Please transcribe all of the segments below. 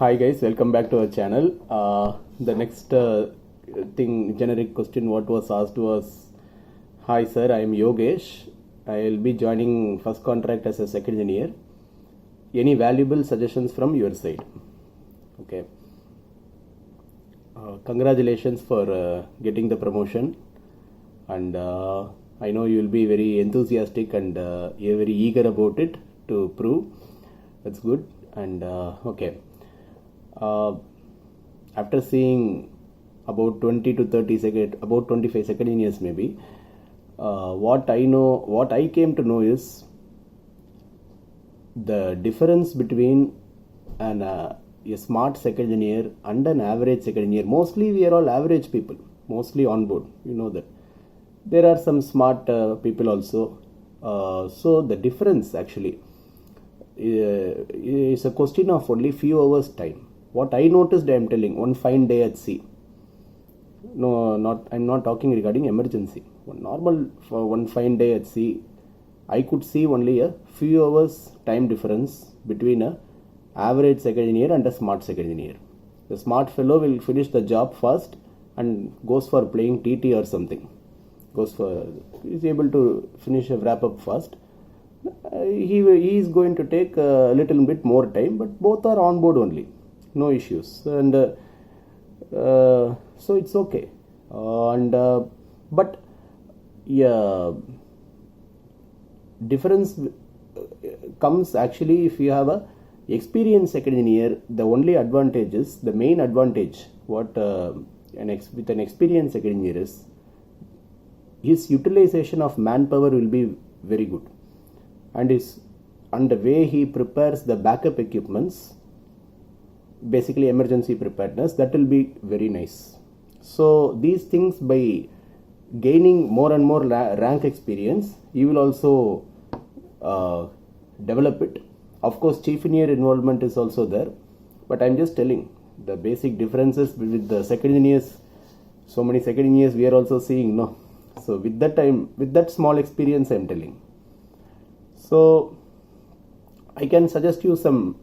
Hi guys, welcome back to our channel. The next generic question what was asked was, hi sir, I am Yogesh. I will be joining first contract as a second engineer. Any valuable suggestions from your side? Okay. Congratulations for getting the promotion, and I know you will be very enthusiastic and you're very eager about it to prove. That's good. And okay. After seeing about 20 to 30 second, about 25 second engineers maybe, what I came to know is the difference between a smart second engineer and an average second engineer. Mostly we are all average people, mostly on board, you know that. There are some smart people also. So the difference actually is a question of only few hours time. What I noticed, I am telling, one fine day at sea. No, I'm not talking regarding emergency. One fine day at sea, I could see only a few hours time difference between a average second engineer and a smart second engineer. The smart fellow will finish the job first and goes for playing TT or something. Is able to finish a wrap up first. He is going to take a little bit more time, but both are on board only. No issues, and so it's okay. But yeah, difference comes actually if you have a experienced second engineer. The only advantage is, the main advantage what with an experienced second engineer is, his utilization of manpower will be very good, and the way he prepares the backup equipments, basically emergency preparedness, that will be very nice. So these things, by gaining more and more rank experience, you will also develop it. Of course, chief engineer involvement is also there, but I'm just telling the basic differences with the second engineers. So many second engineers we are also seeing, no. So with that small experience, I'm telling. So I can suggest you some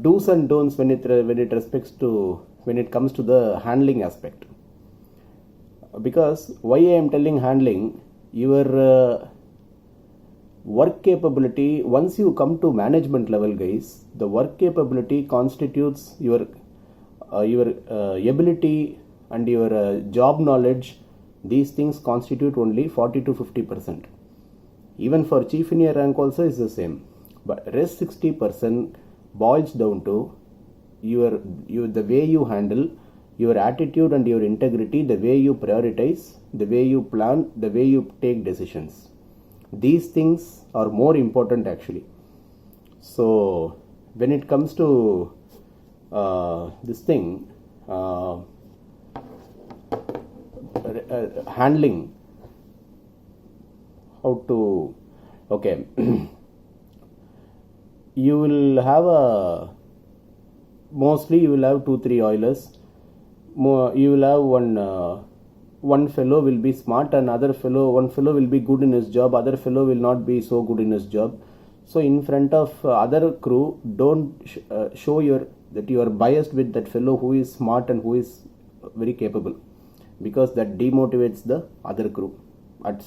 do's and don'ts when it comes to the handling aspect. Because why I am telling handling, your work capability, once you come to management level, guys, the work capability constitutes your ability and your job knowledge. These things constitute only 40 to 50%. Even for chief engineer rank also is the same. But rest 60% boils down to the way you handle, your attitude and your integrity, the way you prioritize, the way you plan, the way you take decisions. These things are more important actually. So when it comes to this thing, handling, how to, okay. You will have mostly you will have 2-3 oilers. You will have one fellow will be smart, and one fellow will be good in his job, other fellow will not be so good in his job. So in front of other crew, don't show that you are biased with that fellow who is smart and who is very capable, because that demotivates the other crew. Up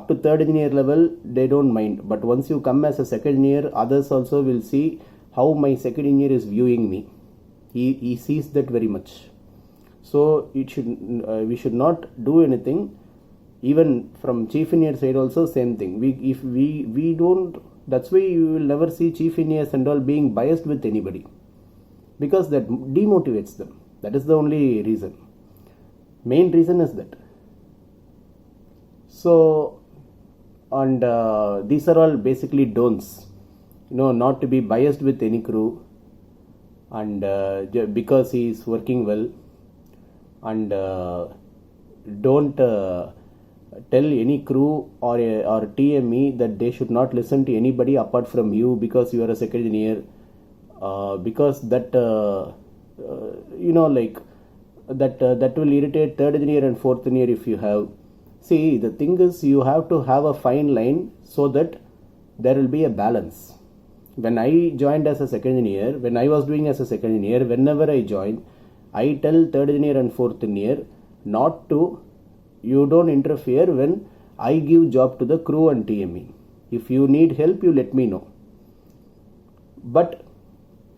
to third engineer level, they don't mind, but once you come as a second engineer, others also will see how my second engineer is viewing me. He sees that very much. So we should not do anything. Even from chief engineer side also same thing. We don't. That's why you will never see chief engineers and all being biased with anybody, because that demotivates them. That is the only reason. Main reason is that. So, and these are all basically don'ts. Not to be biased with any crew, and because he is working well, and don't tell any crew or TME that they should not listen to anybody apart from you because you are a second engineer, because that that will irritate third engineer and fourth engineer if you have. See, the thing is, you have to have a fine line so that there will be a balance. When I joined as a second engineer, when I was doing as a second engineer, whenever I join, I tell third engineer and fourth engineer not to, you don't interfere when I give job to the crew and TME. If you need help, you let me know. But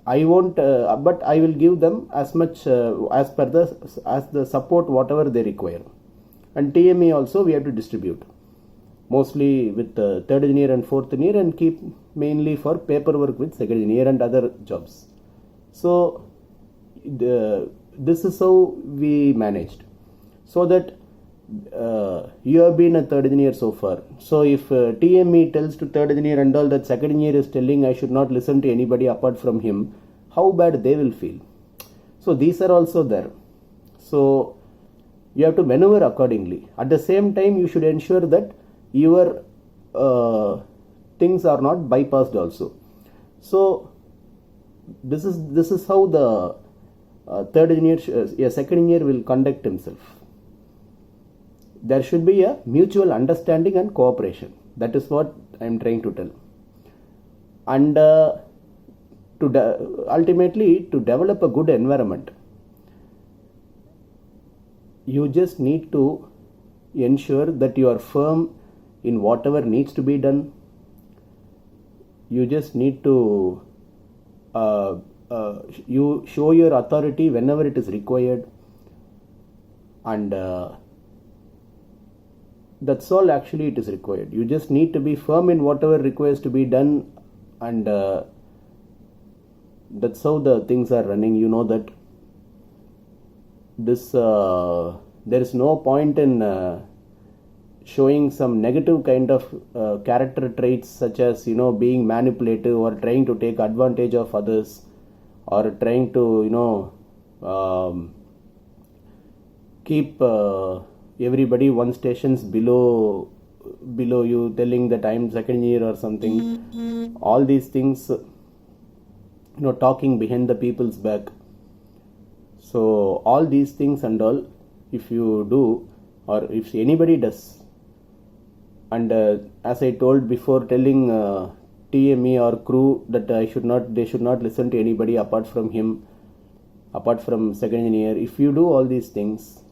I won't. But I will give them as much as per the support whatever they require. And TME also we have to distribute mostly with third engineer and fourth engineer, and keep mainly for paperwork with second engineer and other jobs. So this is how we managed, so that you have been a third engineer so far. So if TME tells to third engineer and all that second engineer is telling I should not listen to anybody apart from him, how bad they will feel. So these are also there. So you have to maneuver accordingly. At the same time, you should ensure that your things are not bypassed also. So this is how the third engineer, a second engineer will conduct himself. There should be a mutual understanding and cooperation. That is what I am trying to tell. And ultimately, to develop a good environment, you just need to ensure that you are firm in whatever needs to be done. You just need to you show your authority whenever it is required, and that's all actually it is required. You just need to be firm in whatever requires to be done, and that's how the things are running. You know that this there is no point in showing some negative kind of character traits, such as being manipulative or trying to take advantage of others, or trying to keep everybody one stations below you, telling that I'm second year or something. All these things, talking behind the people's back. So all these things and all, if you do, or if anybody does, and as I told before, telling TME or crew that they should not listen to anybody apart from him, apart from second engineer. If you do all these things,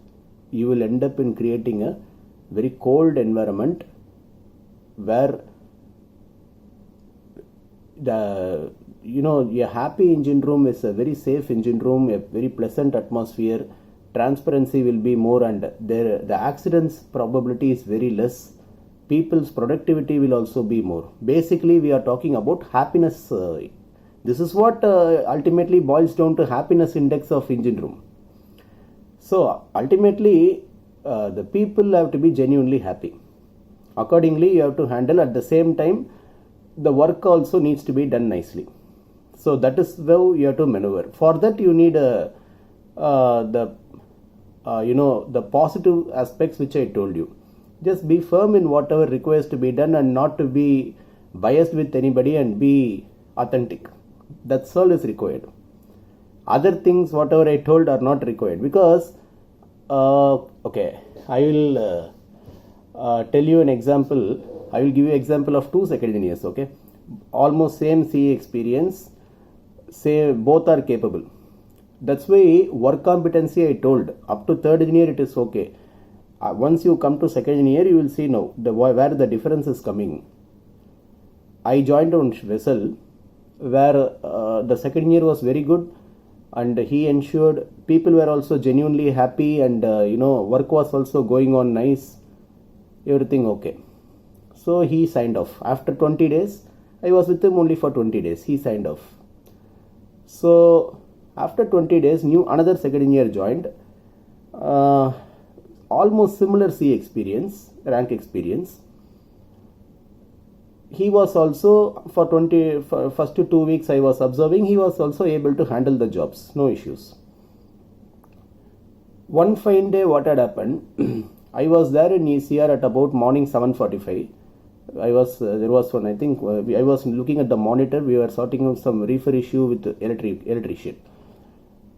you will end up in creating a very cold environment, where a happy engine room is a very safe engine room, a very pleasant atmosphere. Transparency will be more, and the accidents probability is very less. People's productivity will also be more. Basically, we are talking about happiness. This is what ultimately boils down to happiness index of engine room. So ultimately, the people have to be genuinely happy. Accordingly, you have to handle. At the same time, the work also needs to be done nicely. So that is how you have to maneuver. For that, you need the positive aspects which I told you. Just be firm in whatever requires to be done, and not to be biased with anybody, and be authentic. That's all is required. Other things, whatever I told, are not required, because okay, I will tell you an example. I will give you example of two second engineers. Okay, almost same CE experience, say both are capable. That's why work competency I told, up to third engineer it is okay. Once you come to second engineer, you will see now where the difference is coming. I joined on vessel where the second engineer was very good, and he ensured people were also genuinely happy, and work was also going on nice, everything okay. So he signed off. After 20 days, I was with him only for 20 days. He signed off. So after 20 days, another second engineer joined. Almost similar C experience, rank experience. He was also, for first 2 weeks I was observing, he was also able to handle the jobs, no issues. One fine day, what had happened, I was there in ECR at about morning 7:45. There was one, I think, I was looking at the monitor. We were sorting out some reefer issue with the electrician.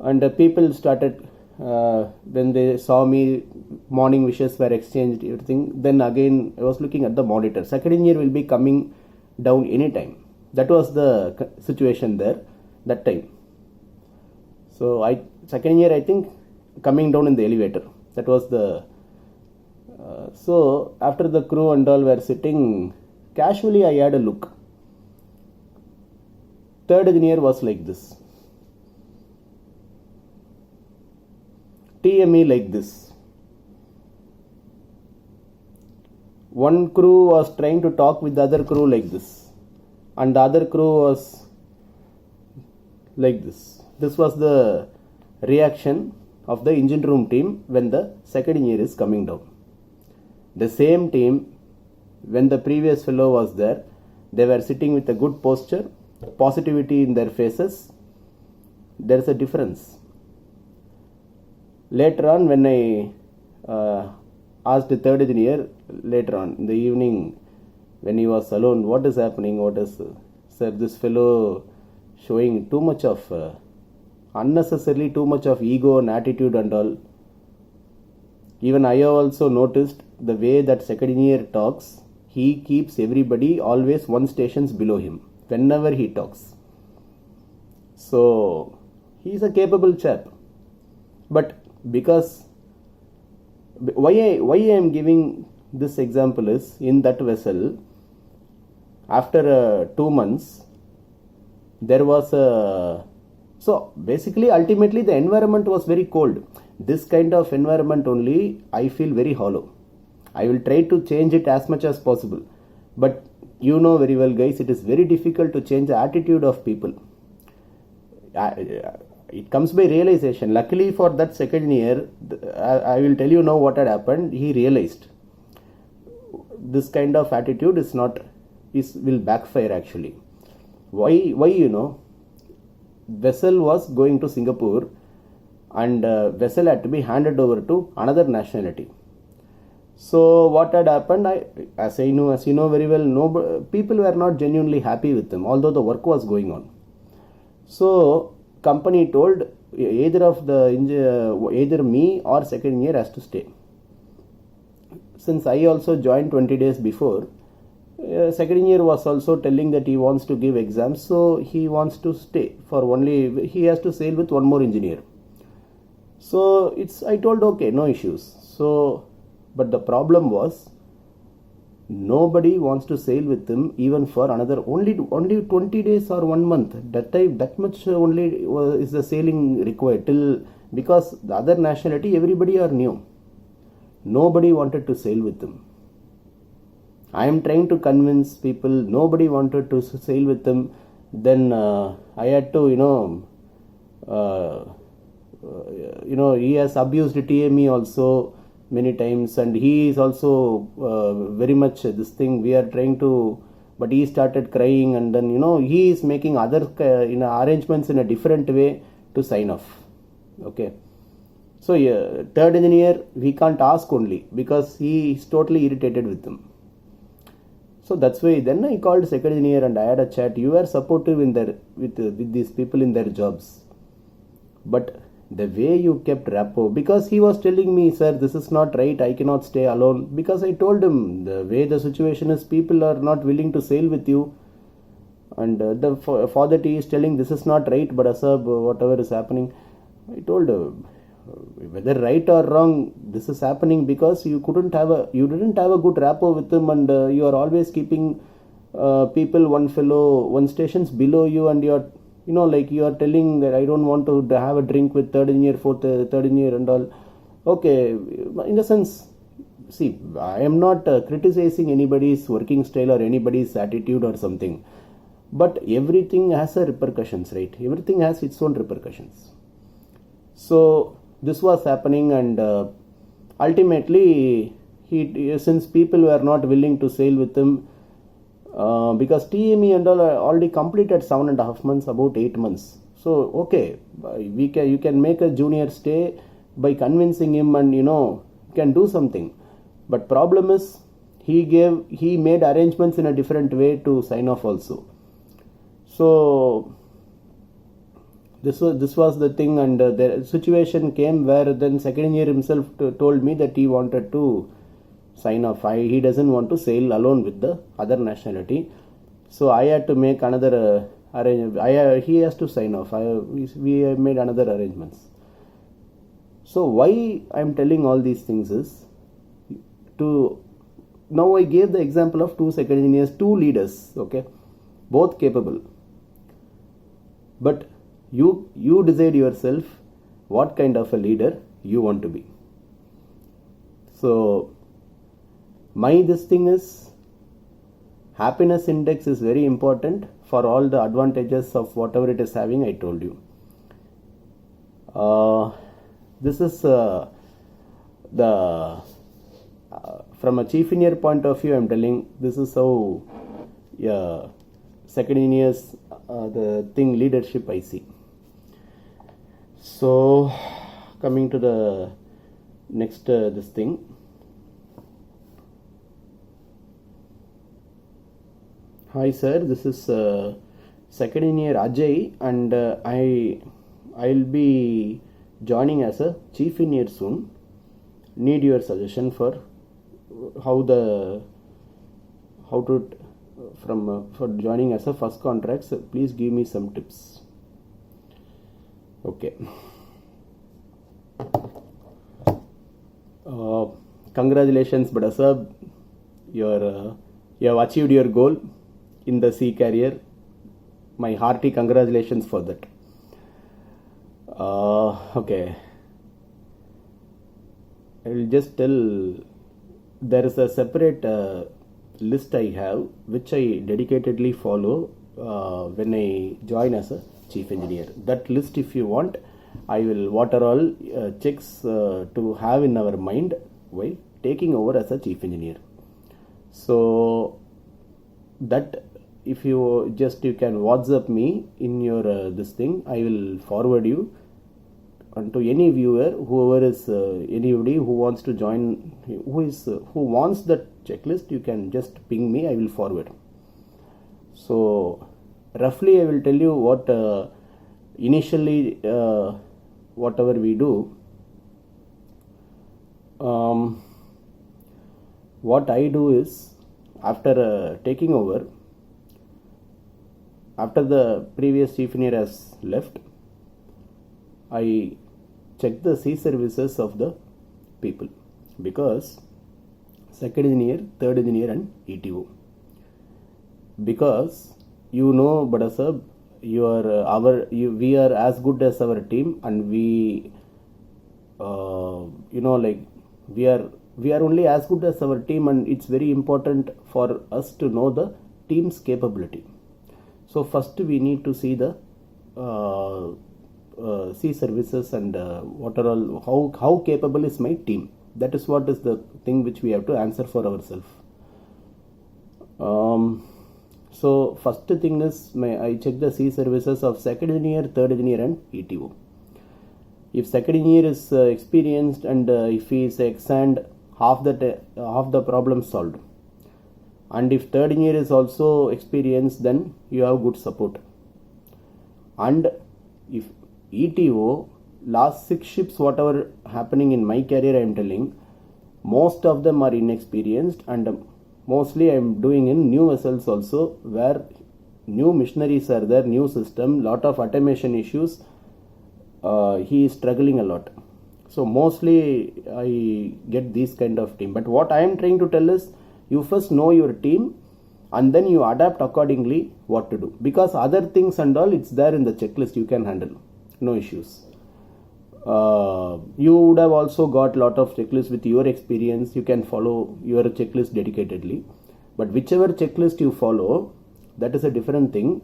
And people started, when they saw me, morning wishes were exchanged, everything. Then again, I was looking at the monitor. Second engineer will be coming down anytime. That was the situation there that time. So second year I think coming down in the elevator, that was the so after the crew and all were sitting, casually I had a look. Third engineer was like this, TME like this. One crew was trying to talk with the other crew like this, and the other crew was like this. This was the reaction of the engine room team when the second engineer is coming down. The same team, when the previous fellow was there, they were sitting with a good posture, positivity in their faces. There is a difference. Later on, when I asked the third engineer later on in the evening, when he was alone, what is happening? What is, sir, this fellow showing too much of unnecessarily too much of ego and attitude and all. Even I have also noticed the way that second engineer talks. He keeps everybody always one stations below him whenever he talks. So he is a capable chap. But because why I am giving this example is, in that vessel, after 2 months, there was a, so basically ultimately the environment was very cold. This kind of environment only I feel very hollow. I will try to change it as much as possible, but you know very well, guys, it is very difficult to change the attitude of people. It comes by realization. Luckily for that second year, I will tell you now what had happened. He realized this kind of attitude is not, will backfire actually. Why you know, vessel was going to Singapore, and vessel had to be handed over to another nationality. So what had happened, as you know very well, people were not genuinely happy with them, although the work was going on. So company told either me or second engineer has to stay. Since I also joined 20 days before, second engineer was also telling that he wants to give exams, so he wants to stay for only, he has to sail with one more engineer. So I told okay, no issues. So but the problem was, nobody wants to sail with him even for another only 20 days or 1 month. That time, that much only is the sailing required till, because the other nationality everybody are new. Nobody wanted to sail with him. I am trying to convince people, nobody wanted to sail with him. Then I had to he has abused TME also many times, and he is also very much this thing we are trying to, but he started crying, and then he is making other arrangements in a different way to sign off. Okay, so third engineer we can't ask only because he is totally irritated with him. So that's why then I called second engineer and I had a chat. You were supportive in their with these people in their jobs, but the way you kept rapport, because he was telling me, sir, this is not right, I cannot stay alone, because I told him the way the situation is, people are not willing to sail with you, and for that he is telling this is not right, but Asab, whatever is happening, I told whether right or wrong, this is happening because you didn't have a good rapport with him, and you are always keeping people one stations below you, and you are like you are telling that I don't want to have a drink with third engineer, third engineer and all. Okay, in a sense, see, I am not criticizing anybody's working style or anybody's attitude or something, but everything has a repercussions, right? Everything has its own repercussions. So this was happening, and ultimately since people were not willing to sail with him, because TME and all already completed 7.5 months, about 8 months. So okay, you can make a junior stay by convincing him, and can do something. But problem is, he made arrangements in a different way to sign off also. So this was the thing, and the situation came where then second engineer himself told me that he wanted to sign off. He doesn't want to sail alone with the other nationality. So I had to make another arrangement. He has to sign off. We made another arrangements. So why I'm telling all these things is to, now I gave the example of two second engineers, two leaders, okay, both capable. But you decide yourself what kind of a leader you want to be. So this thing is, happiness index is very important for all the advantages of whatever it is having. I told you. This is from a chief engineer point of view, I'm telling, this is how second engineers the thing leadership I see. So coming to the next this thing. Hi sir, this is second engineer Ajay, and I'll be joining as a chief engineer soon. Need your suggestion for how to for joining as a first contract. So please give me some tips. Okay. Congratulations, Bada sir. You have achieved your goal in the sea carrier. My hearty congratulations for that. Okay. I will just tell, there is a separate list I have which I dedicatedly follow when I join as a chief engineer. That list, if you want, I will what are all checks to have in our mind while taking over as a chief engineer. So that, if you can WhatsApp me in your this thing, I will forward you and to any viewer, whoever is anybody who wants to join, who wants that checklist, you can just ping me, I will forward. So roughly I will tell you what initially whatever we do, what I do is, after taking over, after the previous chief engineer has left, I check the C services of the people, because second engineer, third engineer and ETO, because you know, Bada sir, we are as good as our team, and we like we are only as good as our team, and it's very important for us to know the team's capability. So first we need to see the C services and what are all, how capable is my team. That is what is the thing which we have to answer for ourselves. So first thing is, I check the C services of second engineer, third engineer and ETO. If second engineer is experienced and if he is ex-and, half the problem solved. And if third engineer is also experienced, then you have good support. And if ETO, last 6 ships whatever happening in my career, I am telling, most of them are inexperienced, and mostly I am doing in new vessels also, where new machineries are there, new system, lot of automation issues. He is struggling a lot. So mostly I get these kind of team. But what I am trying to tell is, you first know your team and then you adapt accordingly what to do, because other things and all, it's there in the checklist, you can handle, no issues. You would have also got lot of checklists with your experience. You can follow your checklist dedicatedly, but whichever checklist you follow, that is a different thing.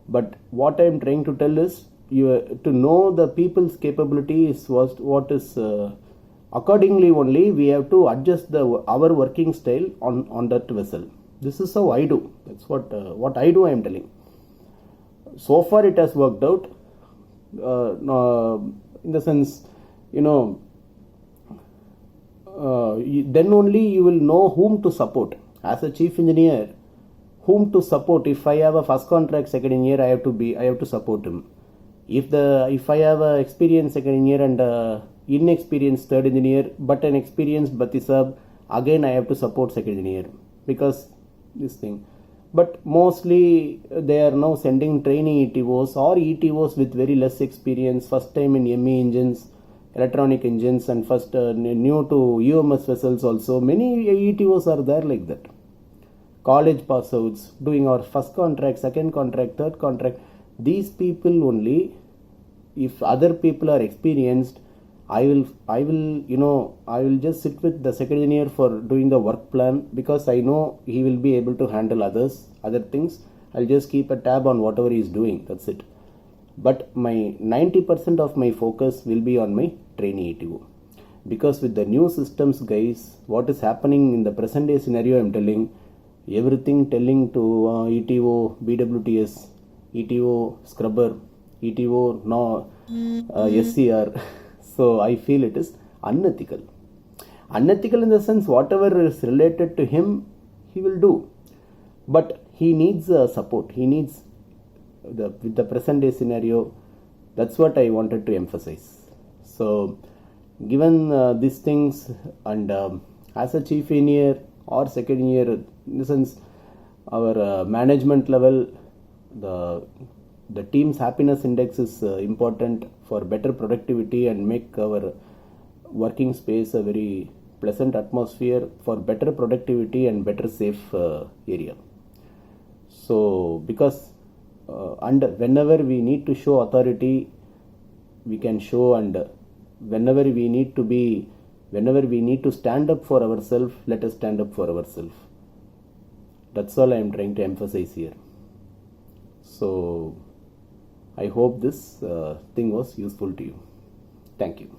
But what I am trying to tell is, to know the people's capability is what is accordingly only we have to adjust our working style on that vessel. This is how I do. That's what I do, I am telling. So far it has worked out. In the sense, then only you will know whom to support. As a chief engineer, whom to support. If I have a first contract second engineer, I have to support him. If I have a experienced second engineer and inexperienced third engineer, but an experienced Bati sab, again I have to support second engineer, because this thing. but mostly they are now sending trainee ETOs or ETOs with very less experience, first time in ME engines, electronic engines, and first new to UMS vessels also. Many ETOs are there like that. College pass outs, doing our first contract, second contract, third contract. These people only, if other people are experienced, I will just sit with the second engineer for doing the work plan, because I know he will be able to handle other things. I'll just keep a tab on whatever he is doing. That's it. But my 90% of my focus will be on my trainee ETO, because with the new systems, guys, what is happening in the present day scenario, I'm telling everything, telling to ETO, BWTS, ETO scrubber, ETO no SCR. So I feel it is unethical. Unethical in the sense, whatever is related to him, he will do. But he needs support. He needs with the present day scenario. That's what I wanted to emphasize. So, given these things, and as a chief engineer or second engineer, in the sense, our management level, the team's happiness index is important for better productivity and make our working space a very pleasant atmosphere for better productivity and better safe area. So because whenever we need to show authority, we can show, and whenever we need to stand up for ourselves, let us stand up for ourselves. That's all I am trying to emphasize here. So I hope this thing was useful to you. Thank you.